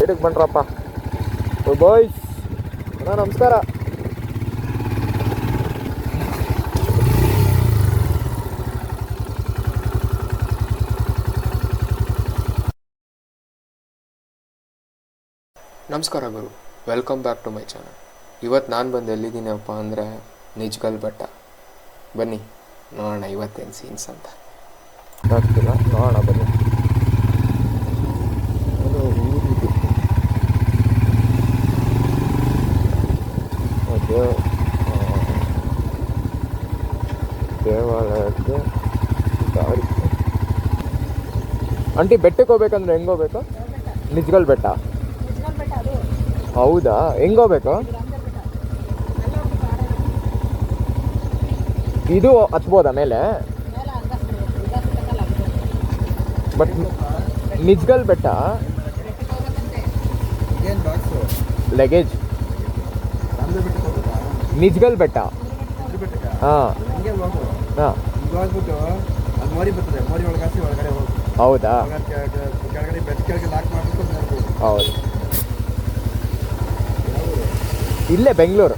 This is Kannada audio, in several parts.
ಸೈಡಿಗೆ ಬನ್ರಪ್ಪ. ಬಾಯ್ಸ್ ನಮಸ್ಕಾರ. ನಮಸ್ಕಾರ ಗುರು, welcome back to my channel. ಇವತ್ತು ನಾನು ಬಂದು ಎಲ್ಲಿದ್ದೀನಪ್ಪ ಅಂದರೆ ನಿಜ್ಗಲ್ ಬೆಟ್ಟ. ಬನ್ನಿ ನೋಡೋಣ ಇವತ್ತೇನು ಸೀನ್ಸ್ ಅಂತ. ಆಗ್ತಿಲ್ಲ, ನೋಡೋಣ ಬನ್ನಿ. ಅದು ದೇವಾಲಯಕ್ಕೆ ದಾರಿ. ಆಂಟಿ ಬೆಟ್ಟಕ್ಕೆ ಹೋಗ್ಬೇಕಂದ್ರೆ ಹೆಂಗೆ ಹೋಗ್ಬೇಕು? ನಿಜ್ಗಲ್ ಬೆಟ್ಟ. ಹೌದಾ, ಹೆಂಗೆ ಹೋಗ್ಬೇಕು? ಇದು ಹತ್ಬೋದಾ ಮೇಲೆ? ಬಟ್ ನಿಜ್ಗಲ್ ಬೆಟ್ಟ ಲಗೇಜ್. ನಿಜ್ಗಲ್ ಬೆಟ್ಟ. ಹಾಂ ಹಾಂ, ಹೌದಾ? ಹೌದು, ಇಲ್ಲೇ ಬೆಂಗಳೂರು.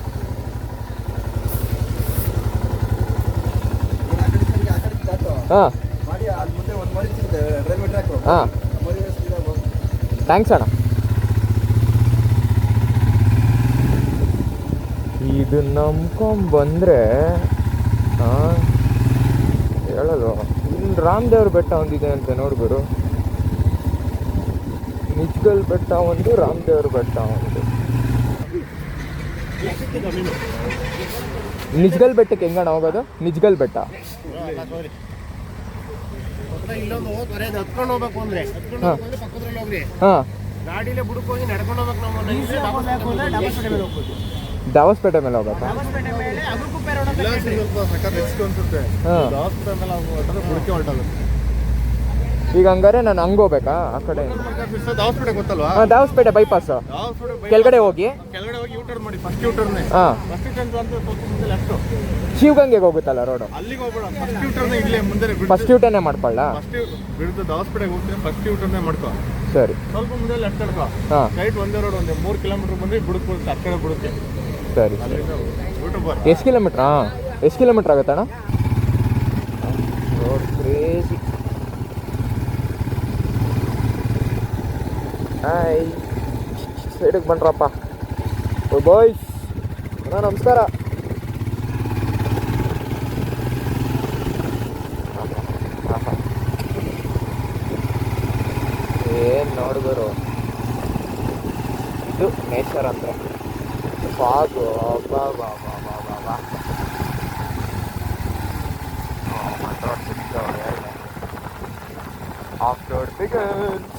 ಹಾಂ ಹಾಂ, ಥ್ಯಾಂಕ್ಸ್ ಅಣ್ಣ. ಇದು ನಂಬ್ಕೊಂಬಂದರೆ ಹೇಳಲ್ವ, ಇಲ್ಲಿ ರಾಮದೇವ್ರ ಬೆಟ್ಟ ಒಂದಿದೆ ಅಂತ ನೋಡ್ಬಿಡು. ನಿಜ್ಗಲ್ ಬೆಟ್ಟ ಒಂದು, ರಾಮದೇವ್ರ ಬೆಟ್ಟ ಒಂದು. ನಿಜ್ಗಲ್ ಬೆಟ್ಟಕ್ಕೆ ಹೆಂಗಣ ಹೋಗೋದು? ನಿಜ್ಗಲ್ ಬೆಟ್ಟ ಹಾಂ, ದಾವಸ್ಪೇಟೆ ಮೇಲೆ ಹೋಗ್ಬೇಕಾ? ಈಗ ಹಂಗಾರೆ ನಾನು ಹಂಗೆ ಹೋಗ್ಬೇಕಾ? ಆ ಕಡೆ ದಾವಸ್ಪೇಟೆ ಬೈಪಾಸ್ ಕೆಳಗಡೆ ಹೋಗಿ ಹಾಂ, ಶಿವಗಂಗೆಗೆ ಹೋಗುತ್ತಲ್ಲ ರೋಡು, ಫಸ್ಟ್ ಯೂಟರ್ನೇ ಮಾಡ್ಕೊಳ್ಳ? ಸರಿ, ಸ್ವಲ್ಪ ಮುಂದೆ ಲೆಫ್ಟ್ ತಡ್ಕೋ. ಹಾಂ, ರೈಟ್ ಒಂದೇ ರೋಡ್, ಒಂದು 3 ಕಿಲೋಮೀಟರ್ ಬಂದ್ರೆ ಬುಡಕ್ಕೆ ಆ ಕಡೆ ಬುಡಕ್ಕೆ. ಸರಿ. ಎಷ್ಟು ಕಿಲೋಮೀಟ್ರ್? ಹಾಂ, ಎಷ್ಟು ಕಿಲೋಮೀಟ್ರ್ ಆಗುತ್ತಣ್ಣ? Road crazy. ಹಾಯ್, ಸೈಡಿಗೆ ಬನ್ರಪ್ಪ. ಬಾಯ್ಸ್ ನಮಸ್ಕಾರ. ಏನು ನೋಡಿದ್ರು ಇದು ನೇಚರ್ ಅಂದರೆ ಫಾಗು. Off road begins.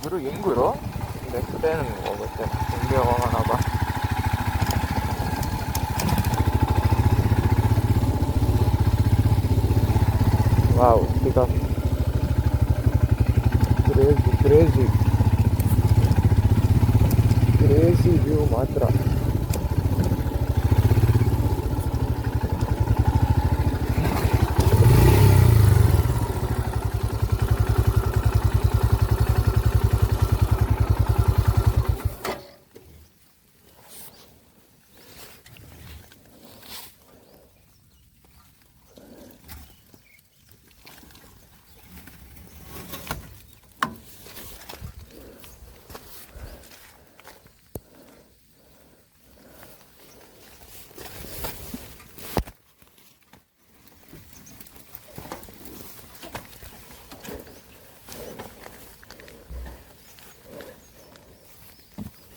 ಗುರು ಹೆಂಗುರು ನೆಕ್ಸ್ಟ್ ಟೈಮ್ ಹೋಗುತ್ತೆ, ಹಿಂಗೆ ಹೋಗೋಣ ಬಾ. ವಾವ್, ಬಿಕಾಸ್ ಕ್ರೇಜಿ ವ್ಯೂ ಮಾತ್ರ.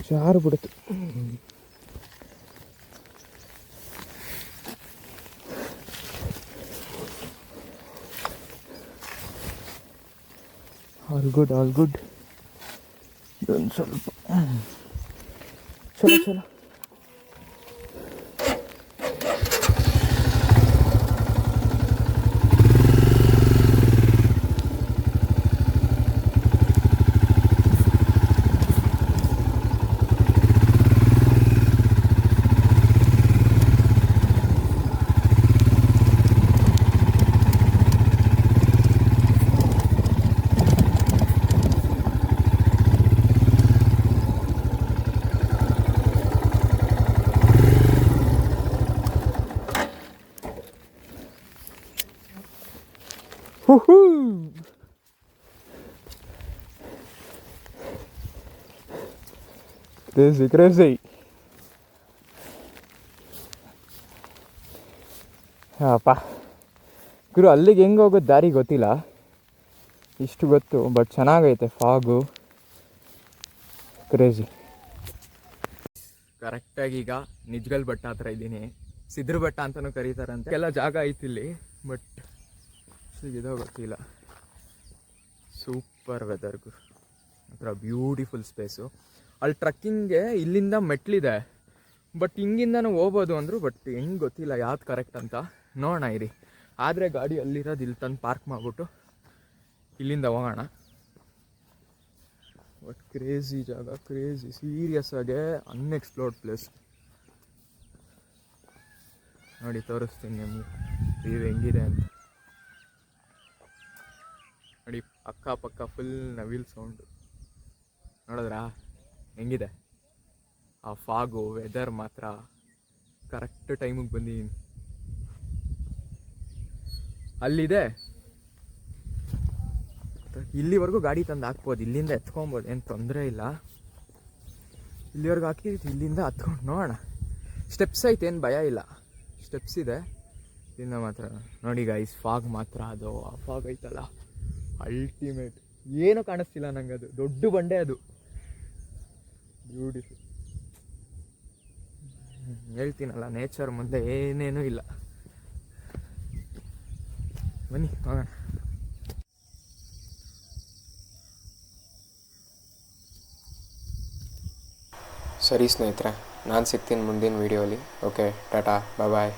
ಜಾರು ಬಿಡುತ್ತೆ. All good. ಇದೊಂದು ಸ್ವಲ್ಪ ಚಲೋ. Crazy crazy. ಅಪ್ಪ ಗುರು, ಅಲ್ಲಿಗೆ ಹೆಂಗೆ ಹೋಗೋದು ದಾರಿ ಗೊತ್ತಿಲ್ಲ, ಇಷ್ಟು ಗೊತ್ತು. ಬಟ್ ಚೆನ್ನಾಗೈತೆ ಫಾಗು, ಕ್ರೇಜಿ. ಕರೆಕ್ಟಾಗಿ ಈಗ ನಿಜ್ಗಲ್ ಬೆಟ್ಟ ಹತ್ರ ಇದ್ದೀನಿ. ಸಿದ್ರ ಬೆಟ್ಟ ಅಂತಲೂ ಕರೀತಾರಂತೆ. ಎಲ್ಲ ಜಾಗ ಐತಿ ಇಲ್ಲಿ, ಬಟ್ ಇದೋ ಗೊತ್ತಿಲ್ಲ. ಸೂಪರ್ ವೆದರ್ ಗುರು, ಹತ್ರ ಬ್ಯೂಟಿಫುಲ್ ಸ್ಪೇಸು. ಅಲ್ಲಿ ಟ್ರಕ್ಕಿಂಗ್ಗೆ ಇಲ್ಲಿಂದ ಮೆಟ್ಲಿದೆ, ಬಟ್ ಹಿಂಗಿಂದನೂ ಹೋಗ್ಬೋದು ಅಂದರು. ಬಟ್ ಹೆಂಗೆ ಗೊತ್ತಿಲ್ಲ ಯಾವ್ದು ಕರೆಕ್ಟ್ ಅಂತ. ನೋಡೋಣ ಇರಿ. ಆದರೆ ಗಾಡಿ ಅಲ್ಲಿರೋದು ಇಲ್ಲಿ ತಂದು ಪಾರ್ಕ್ ಮಾಡಿಬಿಟ್ಟು ಇಲ್ಲಿಂದ ಹೋಗೋಣ. ಬಟ್ ಕ್ರೇಜಿ ಜಾಗ, ಕ್ರೇಜಿ ಸೀರಿಯಸ್ ಆಗಿ ಅನ್ಎಕ್ಸ್ಪ್ಲೋರ್ಡ್ ಪ್ಲೇಸ್. ನೋಡಿ ತೋರಿಸ್ತೀನಿ ನಿಮಗೆ ಇದು ಹೆಂಗಿದೆ ಅಂತ. ನೋಡಿ ಅಕ್ಕಪಕ್ಕ ಫುಲ್ ನವಿಲ್ ಸೌಂಡು ನೋಡಿದ್ರಾ ಹೆಂಗಿದೆ. ಆ ಫಾಗು ವೆದರ್ ಮಾತ್ರ ಕರೆಕ್ಟ್ ಟೈಮಿಗೆ ಬಂದಿದ್ದೀನಿ. ಅಲ್ಲಿದೆ, ಇಲ್ಲಿವರೆಗೂ ಗಾಡಿ ತಂದು ಹಾಕ್ಬೋದು, ಇಲ್ಲಿಂದ ಎತ್ಕೊಬೋದು, ಏನು ತೊಂದರೆ ಇಲ್ಲ. ಇಲ್ಲಿವರೆಗೂ ಹಾಕಿದ್ದು, ಇಲ್ಲಿಂದ ಹತ್ಕೊಂಡು ನೋಡೋಣ. ಸ್ಟೆಪ್ಸ್ ಐತೆ, ಏನು ಭಯ ಇಲ್ಲ, ಸ್ಟೆಪ್ಸ್ ಇದೆ. ಇಲ್ಲಿಂದ ಮಾತ್ರ ನೋಡಿ ಗೈಸ್, ಫಾಗ್ ಮಾತ್ರ ಅದು ಆ ಫಾಗ್ ಐತಲ್ಲ ಅಲ್ಟಿಮೇಟ್. ಏನೂ ಕಾಣಿಸ್ತಿಲ್ಲ ನಂಗೆ, ಅದು ದೊಡ್ಡ ಬಂಡೆ, ಅದು ಬ್ಯೂಟಿಫುಲ್. ಹೇಳ್ತೀನಲ್ಲ, ನೇಚರ್ ಮುಂದೆ ಏನೇನೂ ಇಲ್ಲ. ಬನ್ನಿ ಹೋಗೋಣ. ಸರಿ ಸ್ನೇಹಿತರೆ, ನಾನು ಸಿಗ್ತೀನಿ ಮುಂದಿನ ವೀಡಿಯೋಲಿ. ಓಕೆ, ಟಾಟಾ, ಬಾಯ್.